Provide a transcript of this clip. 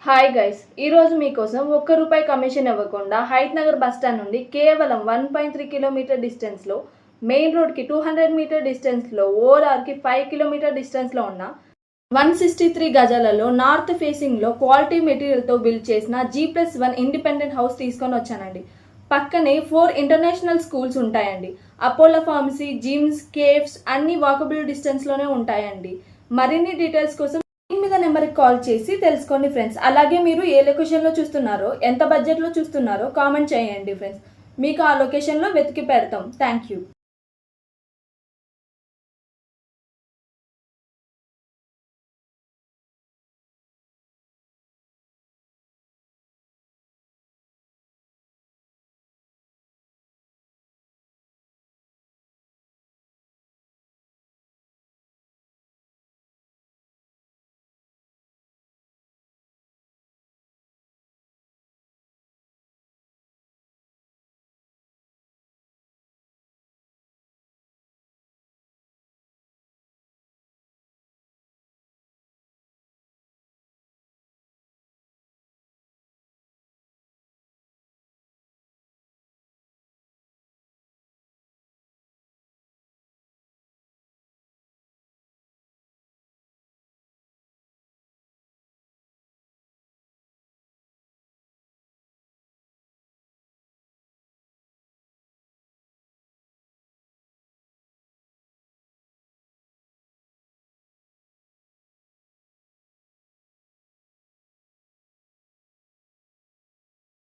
Hi guys, ఈరోజు మీకోసం ₹1 commission ఇవ్వకుండా హైత్ నగర్ బస్టాండ్ నుండి కేవలం 1.3 కిలోమీటర్ డిస్టెన్స్లో మెయిన్ రోడ్కి 200 మీటర్ డిస్టెన్స్లో ఓఆర్ఆర్కి 5 కిలోమీటర్ డిస్టెన్స్లో ఉన్న 163 గజాలలో నార్త్ ఫేసింగ్లో క్వాలిటీ మెటీరియల్తో బిల్డ్ చేసిన G+1 ఇండిపెండెంట్ హౌస్ తీసుకొని వచ్చానండి. పక్కనే 4 ఇంటర్నేషనల్ స్కూల్స్ ఉంటాయండి. అపోలో ఫార్మసీ, జిమ్స్, కేఫ్స్ అన్ని వాకబుల్ డిస్టెన్స్లోనే ఉంటాయండి. మరిన్ని డీటెయిల్స్ కోసం మీద నెంబర్కి కాల్ చేసి తెలుసుకోండి ఫ్రెండ్స్. అలాగే మీరు ఏ లొకేషన్లో చూస్తున్నారో, ఎంత బడ్జెట్లో చూస్తున్నారో కామెంట్ చేయండి ఫ్రెండ్స్. మీకు ఆ లొకేషన్లో వెతికి పెడతాం. Thank you.